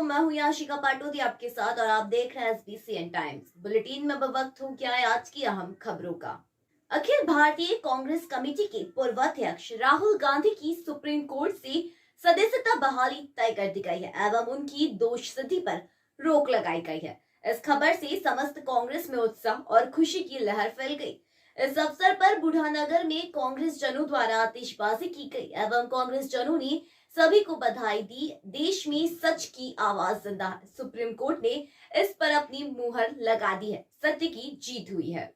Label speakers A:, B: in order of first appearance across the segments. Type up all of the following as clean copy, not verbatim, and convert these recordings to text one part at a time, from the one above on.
A: मैं हूं याशिका पाटोदी आपके साथ और आप देख रहे हैं एसबीसीएन टाइम्स बुलेटिन में। अब वक्त हो गया है आज की अहम खबरों का। अखिल भारतीय कांग्रेस कमेटी के पूर्व अध्यक्ष राहुल गांधी की सुप्रीम कोर्ट से सदस्यता बहाली तय कर दी गई है एवं उनकी दोषसिद्धि पर रोक लगाई गई है। इस खबर से समस्त कांग्रेस में उत्साह और खुशी की लहर फैल गई। इस अवसर पर बुढ़ानगर में कांग्रेस जनों द्वारा आतिशबाजी की गई एवं कांग्रेस जनों ने सभी को बधाई दी। देश में सच की आवाज जिंदा है। सुप्रीम कोर्ट ने इस पर अपनी मुहर लगा दी है। सत्य की जीत हुई है।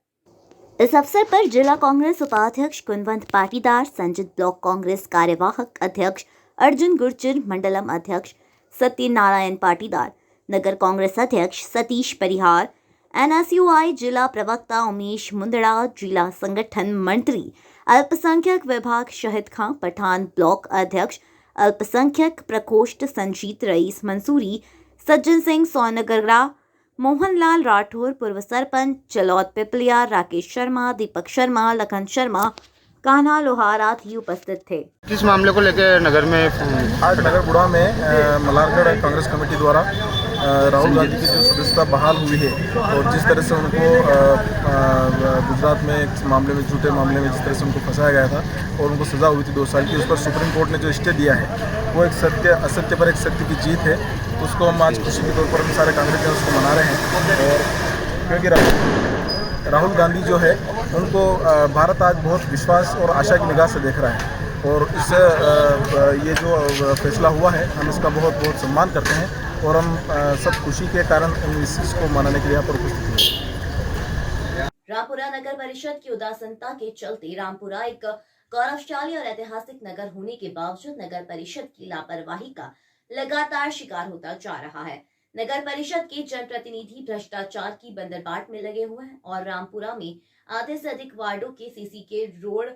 B: इस अवसर पर जिला कांग्रेस उपाध्यक्ष कुंदवंत पाटीदार, संजित ब्लॉक कांग्रेस कार्यवाहक अध्यक्ष अर्जुन गुर्जर, मंडलम अध्यक्ष सत्यनारायण पाटीदार, नगर कांग्रेस अध्यक्ष सतीश परिहार, NSUI जिला प्रवक्ता उमेश मुंदड़ा, जिला संगठन मंत्री अल्पसंख्यक विभाग शहीद खां पठान, ब्लॉक अध्यक्ष अल्पसंख्यक प्रकोष्ठ संजीत रईस मंसूरी, सज्जन सिंह सोनगरा, मोहनलाल राठौर, पूर्व सरपंच चलौत पिपलिया, राकेश शर्मा, दीपक शर्मा, लखन शर्मा, कान्हा लोहारा भी उपस्थित थे।
C: किस मामले को लेकर नगर में
D: आज नगर बुढ़ा में मल्हारगढ़ कांग्रेस कमेटी द्वारा राहुल गांधी की जो सदस्यता बहाल हुई है और जिस तरह से उनको गुजरात में एक मामले में, झूठे मामले में जिस तरह से उनको फंसाया गया था और उनको सज़ा हुई थी 2 साल की, उस पर सुप्रीम कोर्ट ने जो स्टे दिया है वो एक असत्य पर एक सत्य की जीत है। तो उसको हम आज खुशी के तौर पर हम सारे कांग्रेस उसको मना रहे हैं। और क्योंकि राहुल गांधी जो है उनको भारत आज बहुत विश्वास और आशा की निगाह से देख रहा है और इस ये जो फैसला हुआ है हम इसका बहुत बहुत सम्मान करते हैं और हम सब खुशी के कारण इस चीज़ को मनाने के लिए यहाँ पर उपस्थित हुए।
A: रामपुरा नगर परिषद की उदासीनता के चलते रामपुरा एक गौरवशाली और ऐतिहासिक नगर होने के बावजूद नगर परिषद की लापरवाही का लगातार शिकार होता जा रहा है। नगर परिषद के जनप्रतिनिधि भ्रष्टाचार की बंदरबाट में लगे हुए हैं और रामपुरा में आधे से अधिक वार्डों के सीसी के रोड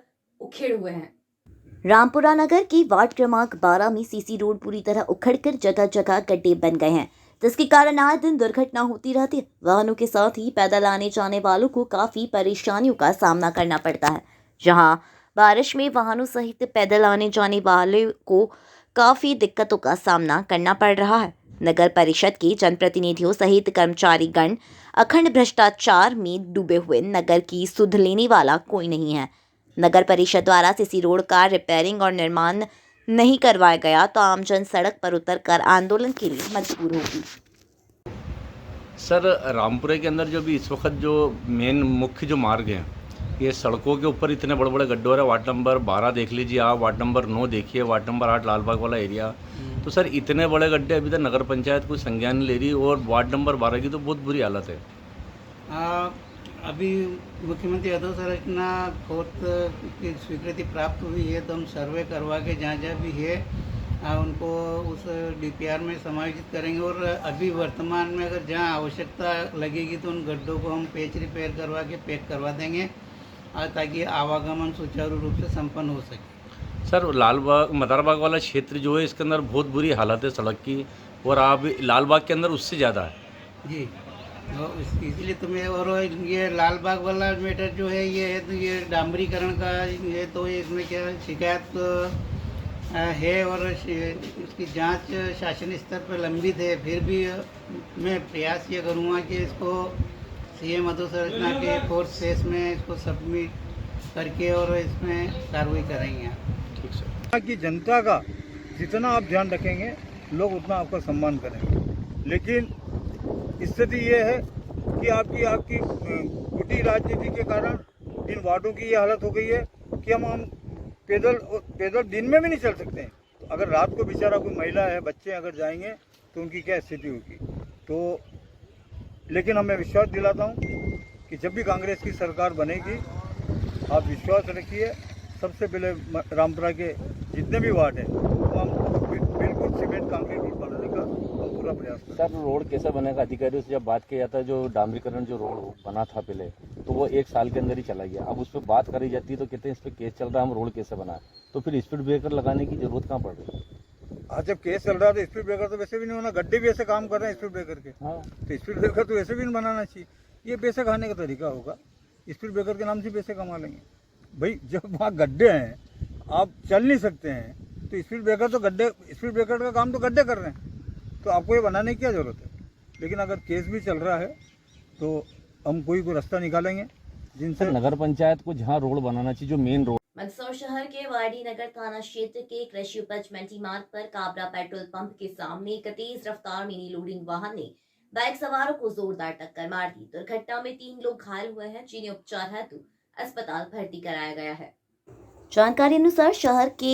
A: उखेड़ हुए हैं।
B: रामपुरा नगर की वार्ड क्रमांक 12 में सीसी रोड पूरी तरह उखड़कर जगह जगह गड्ढे बन गए हैं, जिसके कारण आए दिन दुर्घटना होती रहती है। वाहनों के साथ ही पैदल आने जाने वालों को काफी परेशानियों का सामना करना पड़ता है। जहां बारिश में वाहनों सहित पैदल आने जाने वाले को काफी दिक्कतों का सामना करना पड़ रहा है। नगर परिषद के जनप्रतिनिधियों सहित कर्मचारीगण अखंड भ्रष्टाचार में डूबे हुए, नगर की सुध लेने वाला कोई नहीं है। नगर परिषद द्वारा सीसी रोड का रिपेयरिंग और निर्माण नहीं करवाया गया तो आमजन सड़क पर उतरकर आंदोलन के लिए मजबूर होगी।
E: सर, रामपुरा के अंदर जो भी इस वक्त जो मेन मुख्य जो मार्ग हैं, ये सड़कों के ऊपर इतने बड़े बड़े गड्ढे हो रहे हैं। वार्ड नंबर 12 देख लीजिए आप, वार्ड नंबर 9 देखिए, वार्ड नंबर 8 लालबाग वाला एरिया। तो सर इतने बड़े गड्ढे अभी तक नगर पंचायत कोई संज्ञान नहीं ले रही और वार्ड नंबर 12 की तो बहुत बुरी हालत है।
F: अभी मुख्यमंत्री यादव सरकार कोर्ट की स्वीकृति प्राप्त हुई है तो हम सर्वे करवा के जहाँ जहाँ भी है उनको उस DPR में समायोजित करेंगे और अभी वर्तमान में अगर जहाँ आवश्यकता लगेगी तो उन गड्ढों को हम पेच रिपेयर करवा के पैक करवा देंगे ताकि आवागमन सुचारू रूप से संपन्न हो सके।
E: सर लालबाग मदारबाग वाला क्षेत्र जो है इसके अंदर बहुत बुरी हालत है सड़क की और आप लालबाग के अंदर उससे ज़्यादा है
F: जी। तो इसलिए तो मैं और ये लालबाग वाला मैटर जो है ये है तो ये डामरीकरण का है तो इसमें क्या शिकायत है और इसकी जांच शासन स्तर पर लंबित है। फिर भी मैं प्रयास ये करूँगा कि इसको CM अधोसंरचना के 4th फेज में इसको सबमिट करके और इसमें कार्रवाई करेंगे।
E: ठीक सर।
D: यहाँ की जनता का जितना आप ध्यान रखेंगे लोग उतना आपका सम्मान करेंगे, लेकिन स्थिति ये है कि आपकी कुटी राजनीति के कारण इन वार्डों की ये हालत हो गई है कि हम पैदल दिन में भी नहीं चल सकते हैं। तो अगर रात को बेचारा कोई महिला है, बच्चे अगर जाएंगे तो उनकी क्या स्थिति होगी। तो लेकिन हमें विश्वास दिलाता हूँ कि जब भी कांग्रेस की सरकार बनेगी आप विश्वास रखिए, सबसे पहले रामपुरा के जितने भी वार्ड हैं तो हम बिल्कुल सीमेंट कंक्रीट रोड बनाने का हम पूरा प्रयास करें।
E: सर रोड कैसे बनेगा? अधिकारियों से जब बात किया जाता है, जो डामरीकरण जो रोड बना था पहले तो वो 1 साल के अंदर ही चला गया। अब उस पर बात करी जाती है तो कहते हैं इस पर केस चल रहा है, हम रोड कैसे बनाए। तो फिर स्पीड ब्रेकर लगाने की जरूरत कहाँ पड़ रही है?
D: आज जब केस चल रहा है तो स्पीड ब्रेकर तो वैसे भी नहीं होना, गड्ढे भी ऐसे काम कर रहे हैं स्पीड ब्रेकर के।
E: हाँ,
D: तो स्पीड ब्रेकर तो वैसे भी नहीं बनाना चाहिए। ये पैसे खाने का तरीका होगा, स्पीड ब्रेकर के नाम से पैसे कमा लेंगे। भाई जब वहाँ गड्ढे हैं, आप चल नहीं सकते हैं, तो स्पीड ब्रेकर का काम तो गड्ढे कर रहे हैं।
G: तो आपको ये बनाने की क्या ज़रूरत है। लेकिन अगर केस भी चल रहा है तो हम कोई रास्ता निकालेंगे जिनसे
H: नगर पंचायत को जहाँ रोड बनाना चाहिए, जो मेन रोड।
A: मंदसौर शहर के वाडी नगर थाना क्षेत्र के कृषि उपज मंडी मार्ग पर काबरा पेट्रोल पंप के सामने एक तेज रफ्तार मिनी लोडिंग वाहन ने बाइक सवारों को जोरदार टक्कर मार दी। दुर्घटना में 3 लोग घायल हुए हैं, जिन्हें उपचार हेतु अस्पताल भर्ती कराया गया है।
B: जानकारी अनुसार शहर के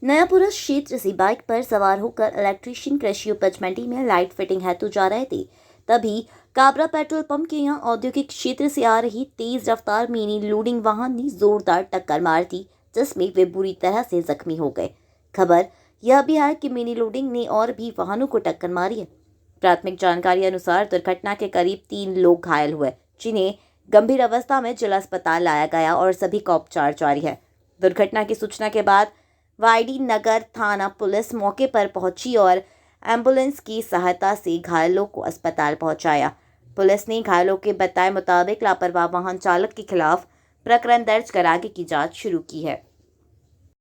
B: नयापुरा क्षेत्र से बाइक पर सवार होकर इलेक्ट्रीशियन कृषि उपज मंडी में लाइट फिटिंग हेतु जा रहे थे, तभी काबरा पेट्रोल पंप के यहाँ औद्योगिक क्षेत्र से आ रही तेज रफ्तार मिनी लोडिंग वाहन ने जोरदार टक्कर मार दी, जिसमें वे बुरी तरह से जख्मी हो गए। खबर यह भी है कि मिनी लोडिंग ने और भी वाहनों को टक्कर मारी है। प्राथमिक जानकारी अनुसार दुर्घटना के करीब 3 लोग घायल हुए, जिन्हें गंभीर अवस्था में जिला अस्पताल लाया गया और सभी का उपचार जारी है। दुर्घटना की सूचना के बाद वाडी नगर थाना पुलिस मौके पर पहुंची और एम्बुलेंस की सहायता से घायलों को अस्पताल पहुंचाया। पुलिस ने घायलों के बताए मुताबिक लापरवाह वाहन चालक के खिलाफ प्रकरण दर्ज कर आगे की जांच शुरू की है।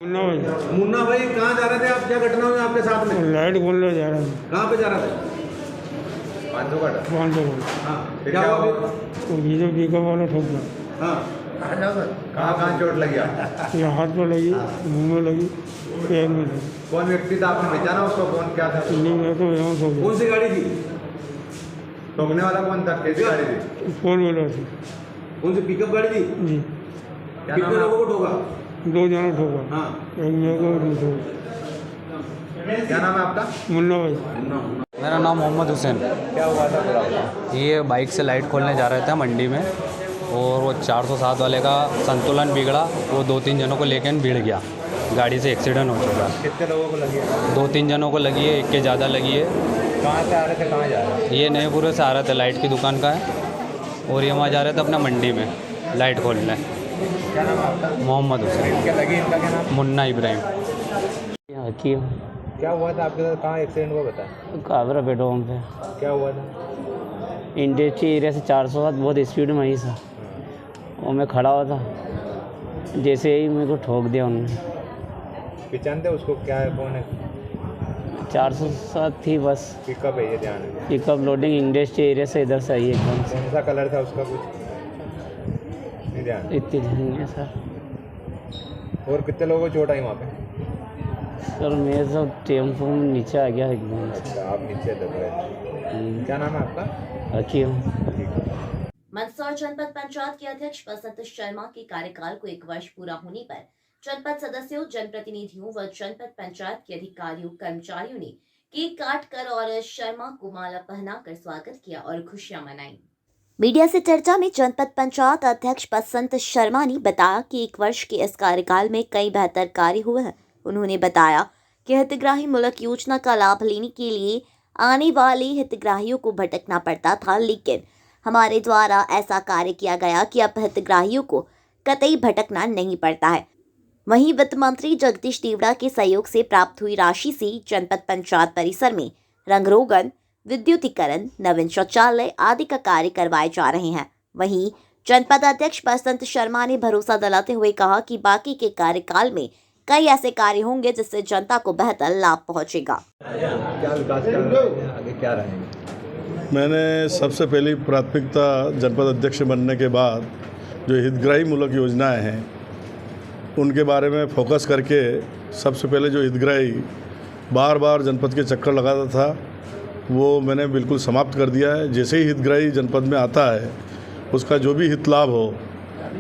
I: मुन्ना भाई कहाँ जा रहे थे आप? क्या घटना हुई आपके साथ में?
J: लाइट खोलने जा रहा था।
I: कहाँ पे जा रहा था?
C: 500 का था।
J: 500
I: हाँ, क्या हुआ अभी?
J: तो ये पिकअप वाला ठोक गया।
I: हाँ,
C: कहाँ चोट लगी?
J: ये हाथ में लगी, मुंह में लगी, पैर में लगी।
C: कौन व्यक्ति था, आपने पहचाना उसको? कौन क्या था?
J: नहीं, मैं तो यहाँ सो गया।
I: कौन सी गाड़ी थी?
C: ठोकने वाला कौन था? कैसी गाड़ी थी?
J: 4 व्हीलर थी
I: कौन सी पिकअप गाड़ी थी?
J: जी।
I: कितने लोगों को ठोका?
J: 2 जने ठोका।
I: हाँ,
J: एक मेरे को, एक दूसरे को।
C: क्या नाम है आपका?
J: मुन्ना भाई।
H: मेरा नाम मोहम्मद हुसैन।
C: क्या हुआ था पूरा?
H: ये बाइक से लाइट खोलने जा रहे थे मंडी में, और वो 407 वाले का संतुलन बिगड़ा, वो 2-3 जनों को लेकर भिड़ गया, गाड़ी से एक्सीडेंट हो चुका।
C: कितने लोगों को लगी?
H: 2-3 जनों को लगी है, एक के ज़्यादा लगी है।
C: कहाँ से आ रहे थे, कहाँ जा रहे थे?
H: ये नएपुरे से आ रहे थे, लाइट की दुकान का है, और ये वहाँ जा रहे थे अपना मंडी में लाइट खोलने।
C: क्या नाम है आपका?
H: मोहम्मद हुसैन।
C: क्या लगी? इनका क्या नाम?
H: मुन्ना इब्राहिम। हकीम।
C: क्या हुआ था आपके साथ? कहाँ एक्सीडेंट हुआ बता?
H: काबरा पेट्रोल पे
C: क्या हुआ था?
H: इंडस्ट्री एरिया से 407 बहुत स्पीड में ही था, और मैं खड़ा हुआ था, जैसे ही मेरे को ठोक दिया उन्होंने।
C: पहचानते उसको? क्या है, कौन है?
H: 407 थी बस।
C: पिकअप है ये, ध्यान है।
H: पिकअप लोडिंग इंडस्ट्री एरिया से इधर से आई है एकदम से।
C: कौन सा कलर था उसका? कुछ नहीं ध्यान?
H: इतनी नहीं है सर।
C: और कितने लोगों को चोट आई वहाँ पे?
H: सर मेरे सब टेम्पो में नीचे आ गया एकदम से।
C: अच्छा, आप नीचे दब गए। क्या नाम है आपका?
H: हकीम।
A: मंदसौर जनपद पंचायत के अध्यक्ष बसंत शर्मा के कार्यकाल को 1 वर्ष पूरा होने पर जनपद सदस्यों, जनप्रतिनिधियों व जनपद पंचायत के अधिकारियों, कर्मचारियों ने केक काट कर और शर्मा को माला पहनाकर स्वागत किया और खुशियां मनाई।
B: मीडिया से चर्चा में जनपद पंचायत अध्यक्ष बसंत शर्मा ने बताया कि 1 वर्ष के इस कार्यकाल में कई बेहतर कार्य हुए हैं। उन्होंने बताया कि हितग्राही मुल्क योजना का लाभ लेने के लिए आने वाले हितग्राहियों को भटकना पड़ता था, लेकिन हमारे द्वारा ऐसा कार्य किया गया कि अब हितग्राहियों को कतई भटकना नहीं पड़ता है। वहीं वित्त मंत्री जगदीश देवड़ा के सहयोग से प्राप्त हुई राशि से जनपद पंचायत परिसर में रंगरोगन, विद्युतीकरण, नवीन शौचालय आदि का कार्य करवाए जा रहे हैं। वहीं जनपद अध्यक्ष बसंत शर्मा ने भरोसा दिलाते हुए कहा कि बाकी के कार्यकाल में कई ऐसे कार्य होंगे जिससे जनता को बेहतर लाभ पहुंचेगा।
C: क्या विकास कर रहे हैं, आगे क्या रहेंगे?
K: मैंने सबसे पहली प्राथमिकता जनपद अध्यक्ष बनने के बाद जो हितग्राही मूलक योजनाएं हैं उनके बारे में फोकस करके सबसे पहले जो हितग्राही बार बार जनपद के चक्कर लगाता था वो मैंने बिल्कुल समाप्त कर दिया है। जैसे ही हितग्राही जनपद में आता है उसका जो भी हित लाभ हो,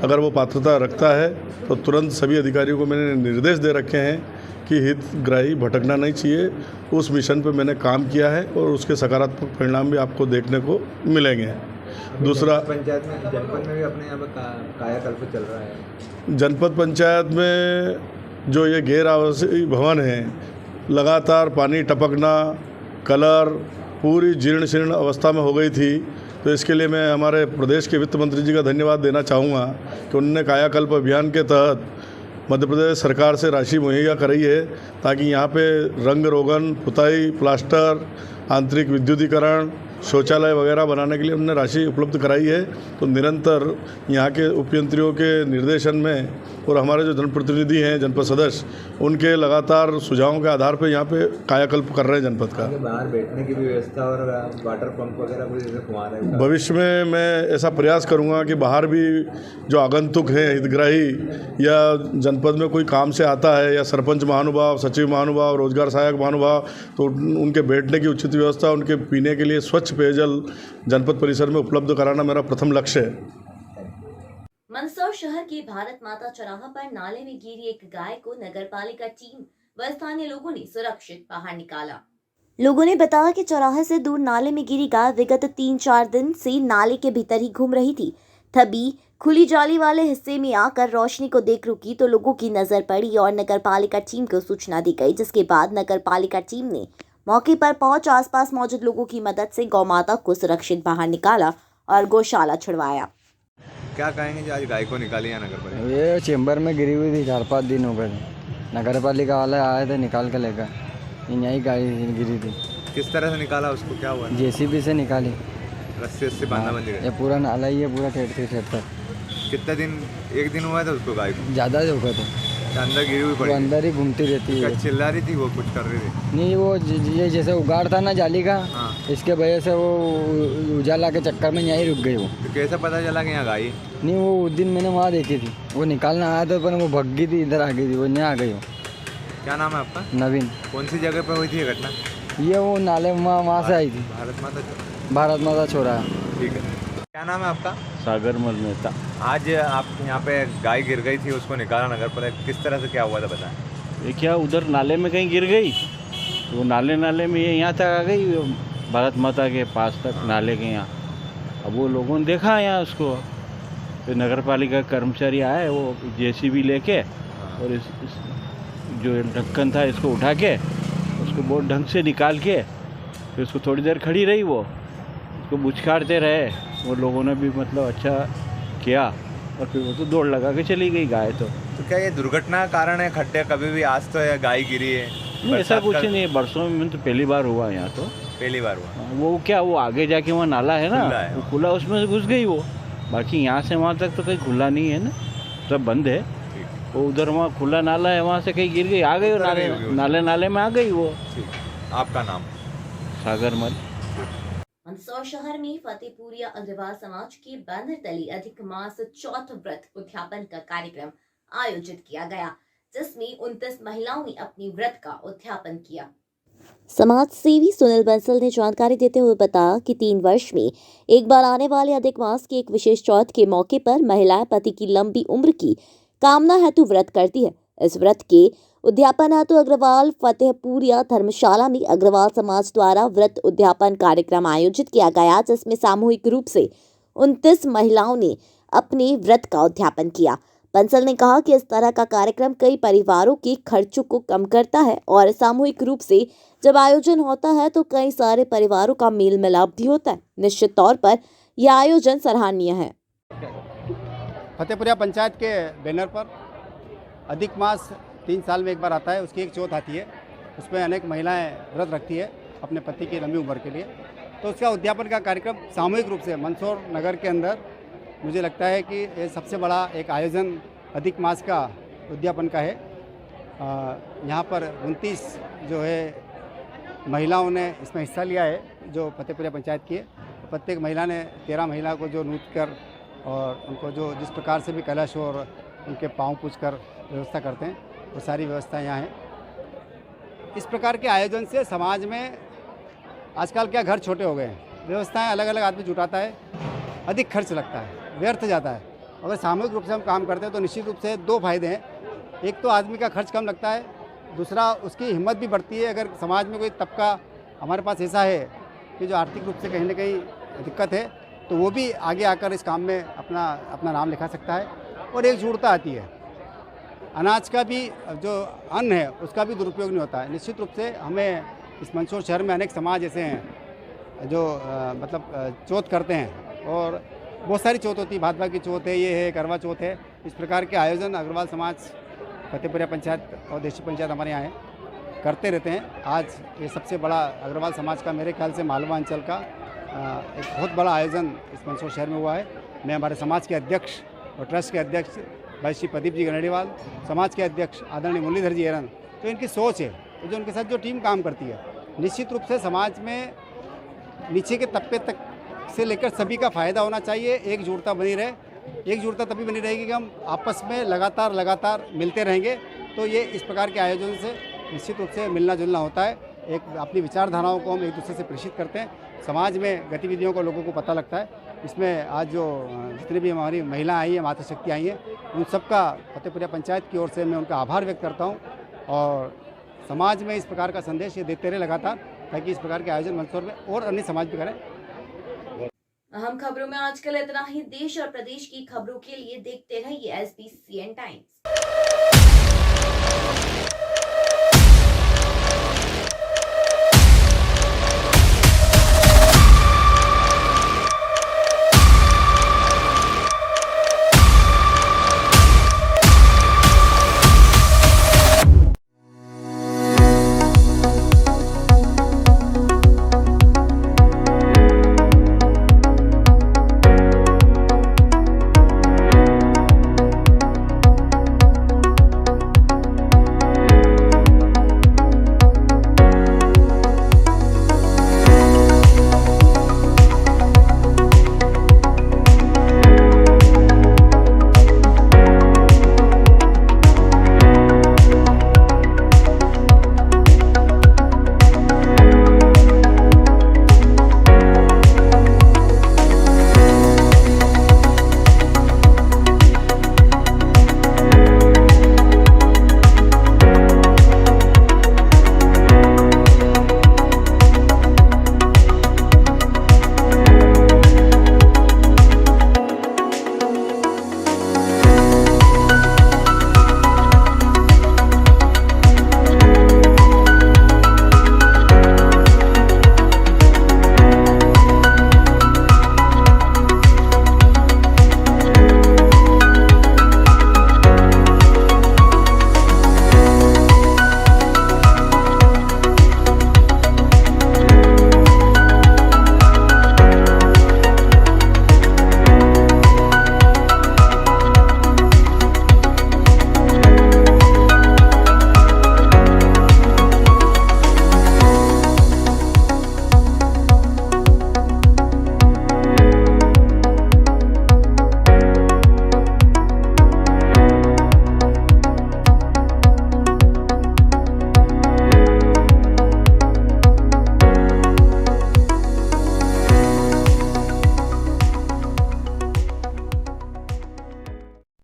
K: अगर वो पात्रता रखता है तो तुरंत सभी अधिकारियों को मैंने निर्देश दे रखे हैं कि हितग्राही भटकना नहीं चाहिए। उस मिशन पे मैंने काम किया है और उसके सकारात्मक परिणाम भी आपको देखने को मिलेंगे। दूसरा,
C: पंचायत में, जनपद में भी अपने यहाँ पर कायाकल्प चल रहा है।
K: जनपद पंचायत में जो ये गैर आवासीय भवन है, लगातार पानी टपकना, कलर पूरी जीर्ण शीर्ण अवस्था में हो गई थी, तो इसके लिए मैं हमारे प्रदेश के वित्त मंत्री जी का धन्यवाद देना चाहूँगा कि उन्होंने कायाकल्प अभियान के तहत मध्य प्रदेश सरकार से राशि मुहैया कराई है ताकि यहाँ पे रंग रोगन, पुताई, प्लास्टर, आंतरिक विद्युतीकरण, शौचालय वगैरह बनाने के लिए उन्होंने राशि उपलब्ध कराई है। तो निरंतर यहाँ के उपयंत्रियों के निर्देशन में और हमारे जो जनप्रतिनिधि हैं, जनपद सदस्य, उनके लगातार सुझावों के आधार पर यहाँ पे कायाकल्प कर रहे हैं जनपद का।
C: बाहर बैठने की भी व्यवस्था और वाटर पंप वगैरह भी जैसे कुआं है।
K: भविष्य में मैं ऐसा प्रयास करूँगा कि बाहर भी जो आगंतुक हैं, हितग्राही या जनपद में कोई काम से आता है या सरपंच महानुभाव, सचिव महानुभाव, रोजगार सहायक महानुभाव, तो उनके बैठने की उचित व्यवस्था, उनके पीने के लिए स्वच्छ पेयजल जनपद परिसर में उपलब्ध कराना मेरा प्रथम लक्ष्य है।
A: मंदसौर शहर के भारत माता चौराहा पर नाले में गिरी एक गाय को नगरपालिका टीम व स्थानीय लोगों ने सुरक्षित बाहर निकाला।
B: लोगों ने बताया कि चौराहे से दूर नाले में गिरी गाय विगत 3-4 दिन से नाले के भीतर ही घूम रही थी। तभी खुली जाली वाले हिस्से में आकर रोशनी को देख रुकी तो लोगों की नजर पड़ी और नगरपालिका टीम को सूचना दी गई, जिसके बाद नगरपालिका टीम ने मौके पर पहुंच आसपास मौजूद लोगों की मदद से गौमाता को सुरक्षित बाहर निकाला और गौशाला छुड़वाया।
C: क्या कहेंगे जो आज गाय को निकाली है नगर पालिका?
L: ये चेंबर में गिरी हुई थी, 4-5 दिन हो गए थे। नगर पालिका वाले आए थे, निकाल के लेकर। यही गाय गिरी थी।
C: किस तरह से निकाला उसको, क्या हुआ?
L: जेसीबी से निकाली,
C: रस्से से बांधा बंदी गई।
L: ये पूरा नाला ही है, पूरा ठेठ तक।
C: कितने दिन, एक दिन हुआ था उसको गाय को?
L: ज़्यादा हो गए थे।
C: अंदर गिरी हुई पड़ी,
L: अंदर ही घूमती रहती है।
C: चिल्ला रही थी वो, कुछ कर रही थी?
L: नहीं, वो ये जैसे उगाड़ था ना जाली का, इसके वजह से वो उजाला के चक्कर में यहीं रुक गई वो।
C: तो कैसे पता चला कि यहाँ गाय?
L: नहीं, वो उस दिन मैंने वहाँ देखी थी, वो निकालना आया था, पर वो भग गई थी, इधर आ गई थी, वो नहीं आ गई वो।
C: क्या नाम है आपका?
L: नवीन।
C: कौन सी जगह पे हुई थी ये घटना?
L: ये वो नाले वहाँ से आई थी। भारत माता चौराहा।
C: ठीक है। क्या नाम है आपका?
E: सागर मल मेहता।
C: आज आप यहाँ पे गाय गिर गई थी, उसको निकाला नगर पालिका, किस तरह से क्या हुआ था बताएं?
E: ये क्या उधर नाले में कहीं गिर गई, तो नाले में ये यहाँ तक आ गई, भारत माता के पास तक, नाले के यहाँ। अब वो लोगों ने देखा यहाँ उसको, फिर नगर पालिका कर्मचारी आए, वो जेसीबी लेके और इस जो ढक्कन था इसको उठा के उसको बहुत ढंग से निकाल के फिर उसको थोड़ी देर खड़ी रही, वो उसको बुझकारते रहे। वो लोगों ने भी मतलब अच्छा किया और फिर वो तो दौड़ लगा के चली गई गाय। तो
C: क्या ये दुर्घटना का कारण है खड्डे? कभी भी आज तो गाय गिरी है?
E: नहीं, ऐसा कुछ नहीं है, बरसों में तो पहली बार हुआ यहाँ। तो
C: पहली बार हुआ?
E: वो क्या, वो आगे जाके वहाँ नाला है ना, वो खुला, उसमें से घुस गई वो। बाकी यहाँ से वहाँ तक तो कहीं खुला नहीं है ना, सब बंद है। वो उधर वहाँ खुला नाला है, वहाँ से कहीं गिर गई, आ गई वो नाले में आ गई वो।
C: आपका नाम?
E: सागर मल।
A: मंदसौर शहर में फतेहपुरिया अग्रवाल समाज के बैनर तले अधिक मास चौथ व्रत उद्यापन का कार्यक्रम आयोजित किया गया, जिसमें 29 महिलाओं ने अपनी व्रत का उद्यापन किया।
B: समाज सेवी सुनील बंसल ने जानकारी देते हुए बताया कि 3 वर्ष में एक बार आने वाले अधिक मास की एक विशेष चौथ के मौके पर महिलाएं पति की लंबी उम्र की कामना हेतु व्रत करती है। इस व्रत के उद्यापन हेतु अग्रवाल फतेहपुरिया धर्मशाला में अग्रवाल समाज द्वारा व्रत उद्यापन कार्यक्रम आयोजित किया गया, जिसमें सामूहिक रूप से 29 महिलाओं ने अपने व्रत का उद्यापन किया। बंसल ने कहा कि इस तरह का कार्यक्रम कई परिवारों के खर्चों को कम करता है और सामूहिक रूप से जब आयोजन होता है तो कई सारे परिवारों का मेल मिलाप भी होता है। निश्चित तौर पर यह आयोजन सराहनीय है।
M: फतेहपुरिया पंचायत के बैनर पर अधिक मास 3 साल में एक बार आता है, उसकी एक चौथ आती है। उसमें अनेक महिलाएं व्रत रखती है अपने पति की लंबी उम्र के लिए। तो उसका उद्यापन का कार्यक्रम सामूहिक रूप से मंदसौर नगर के अंदर, मुझे लगता है कि ये सबसे बड़ा एक आयोजन अधिक मास का उद्यापन का है। यहाँ पर 29 जो है महिलाओं ने इसमें हिस्सा लिया है, जो फतेहपुरिया पंचायत की है। प्रत्येक महिला ने 13 महिला को जो नृत्य कर और उनको जो जिस प्रकार से भी कलश और उनके पाँव पूछ कर व्यवस्था करते हैं, वो सारी व्यवस्था यहाँ है। इस प्रकार के आयोजन से समाज में आजकल क्या घर छोटे हो गए हैं, व्यवस्थाएं अलग अलग आदमी जुटाता है, अधिक खर्च लगता है, व्यर्थ जाता है। अगर सामूहिक रूप से हम काम करते हैं तो निश्चित रूप से 2 फायदे हैं। एक तो आदमी का खर्च कम लगता है, दूसरा उसकी हिम्मत भी बढ़ती है। अगर समाज में कोई तबका हमारे पास ऐसा है कि जो आर्थिक रूप से कहीं ना कहीं दिक्कत है, तो वो भी आगे आकर इस काम में अपना नाम लिखा सकता है और एकजुटता आती है। अनाज का भी जो अन्न है उसका भी दुरुपयोग नहीं होता है। निश्चित रूप से हमें इस मंदसौर शहर में अनेक समाज ऐसे हैं जो चौथ करते हैं और बहुत सारी चौथ होती है, भात भात की चौथ है, ये है, करवा चौथ है। इस प्रकार के आयोजन अग्रवाल समाज, फतेहपुरिया पंचायत और देशी पंचायत हमारे यहाँ है, करते रहते हैं। आज ये सबसे बड़ा अग्रवाल समाज का मेरे ख्याल से मालवा अंचल का एक बहुत बड़ा आयोजन इस मंदसौर शहर में हुआ है। मैं हमारे समाज के अध्यक्ष और ट्रस्ट के अध्यक्ष भाई श्री प्रदीप जी गणेड़ीवाल, समाज के अध्यक्ष आदरणीय मुरलीधर जी एरन, तो इनकी सोच है, तो जो उनके साथ जो टीम काम करती है, निश्चित रूप से समाज में नीचे के तबके तक से लेकर सभी का फ़ायदा होना चाहिए। एकजुटता बनी रहे, एकजुटता तभी बनी रहेगी कि हम आपस में लगातार मिलते रहेंगे। तो ये इस प्रकार के आयोजन से निश्चित रूप से मिलना जुलना होता है, एक अपनी विचारधाराओं को हम एक दूसरे से प्रेषित करते हैं, समाज में गतिविधियों को लोगों को पता लगता है। इसमें आज जो जितनी भी हमारी महिला आई हैं, मातृशक्ति आई हैं, उन सबका फतेहपुरिया पंचायत की ओर से मैं उनका आभार व्यक्त करता हूँ और समाज में इस प्रकार का संदेश ये देते रहे लगातार, ताकि इस प्रकार के आयोजन मंदसौर में और अन्य समाज भी करें।
A: अहम खबरों में आजकल इतना ही। देश और प्रदेश की खबरों के लिए देखते रहिए SBCN times.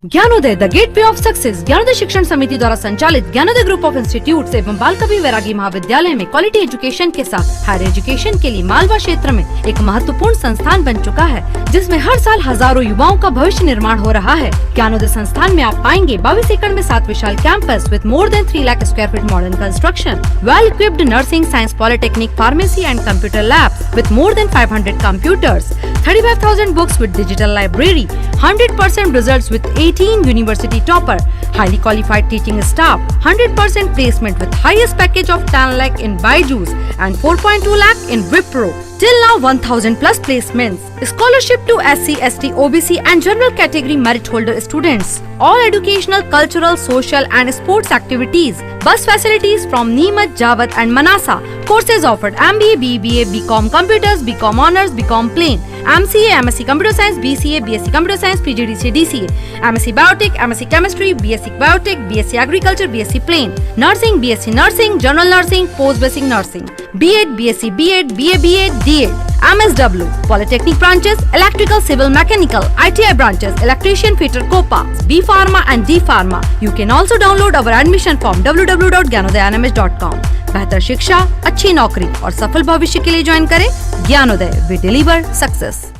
N: Gyanodaya the gateway of success Gyanodaya Shikshan Samiti द्वारा संचालित ज्ञानोदय ग्रुप ऑफ इंस्टीट्यूट एवं बाल कवि वैरागी महाविद्यालय में क्वालिटी एजुकेशन के साथ हायर एजुकेशन के लिए मालवा क्षेत्र में एक महत्वपूर्ण संस्थान बन चुका है, जिसमें हर साल हजारों युवाओं का भविष्य निर्माण हो रहा है। ज्ञानोदय संस्थान में आप पाएंगे 22 एकड़ में 7 विशाल campus with more than 3 lakh square feet modern construction, well equipped nursing, science, polytechnic, pharmacy and computer labs with more than 500 computers, 35,000 books with digital library, 100% results with 18 university topper, highly qualified teaching staff, 100% placement with highest package of 10 lakh in Byju's and 4.2 lakh in Wipro. Till now 1000 plus placements. Scholarship to SC, ST, OBC and general category merit holder students. All educational, cultural, social and sports activities. Bus facilities from Neemuch, Jawat and Manasa. Courses offered MBA, BBA, BCom Computers, BCom Honors, BCom Plain, MCA, MSc Computer Science, BCA, BSc Computer Science, PGDCA, DCA, MSc Biotech, MSc Chemistry, BSc Biotech, BSc Agriculture, BSc Plain, Nursing, BSc Nursing, General Nursing, Post Basic Nursing, B.Ed, BSc B.Ed, BA, B.Ed, D.Ed, MSW, Polytechnic branches, Electrical, Civil, Mechanical, ITI branches, Electrician, Fitter, COPA, B Pharma and D Pharma. You can also download our admission form www.gyanodayanmh.com. बेहतर शिक्षा, अच्छी नौकरी और सफल भविष्य के लिए join करें ज्ञानोदय। We deliver success.